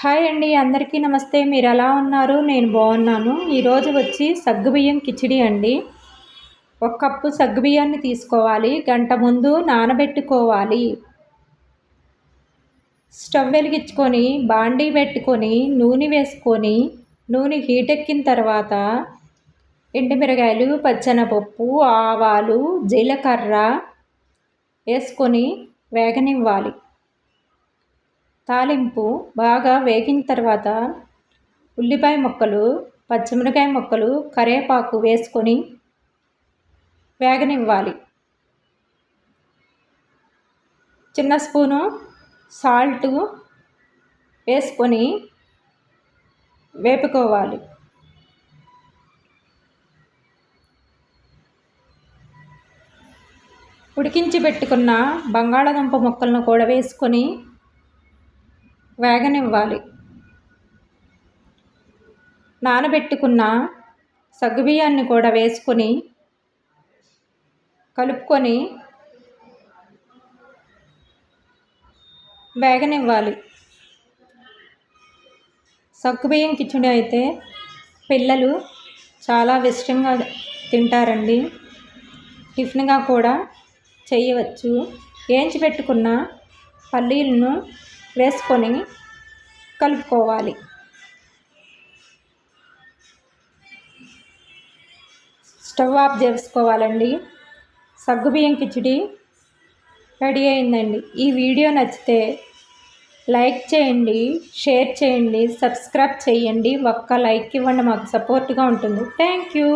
Hi అండి, అందరికీ నమస్తే. మీరు ఎలా ఉన్నారు? నేను బాగున్నాను. ఈరోజు వచ్చి సగ్గుబియ్యం కిచిడి అండి. ఒక కప్పు సగ్గుబియ్యాన్ని తీసుకోవాలి. గంట ముందు నానబెట్టుకోవాలి. స్టవ్ వెలిగించుకొని బాండీ పెట్టుకొని నూనె వేసుకొని నూనె హీట్ ఎక్కిన తర్వాత ఎండుమిరగాయలు, పచ్చెనపప్పు, ఆవాలు, జీలకర్ర వేసుకొని వేగనివ్వాలి. తాలింపు బాగా వేగిన తర్వాత ఉల్లిపాయ ముక్కలు, పచ్చిమిరకాయ ముక్కలు, కరివేపాకు వేసుకొని వేగనివ్వాలి. చిన్న స్పూను సాల్ట్ వేసుకొని వేపుకోవాలి. ఉడికించి పెట్టుకున్న బంగాళాదుంప ముక్కలను కూడా వేసుకొని వేగనివ్వాలి. నానబెట్టుకున్న సగ్గుబియ్యాన్ని కూడా వేసుకొని కలుపుకొని వేగనివ్వాలి. సగ్గుబియ్యం కిచిడి అయితే పిల్లలు చాలా ఇష్టంగా తింటారండి. టిఫిన్గా కూడా చేయవచ్చు. వేయించి పెట్టుకున్న పల్లీలను వేసుకొని కలుపుకోవాలి. స్టవ్ ఆఫ్ చేసుకోవాలండి. సగ్గుబియ్యం కిచిడి రెడీ అయిందండి. ఈ వీడియో నచ్చితే లైక్ చేయండి, షేర్ చేయండి, సబ్స్క్రైబ్ చేయండి. ఒక్క లైక్ ఇవ్వండి, మాకు సపోర్ట్గా ఉంటుంది. Thank you.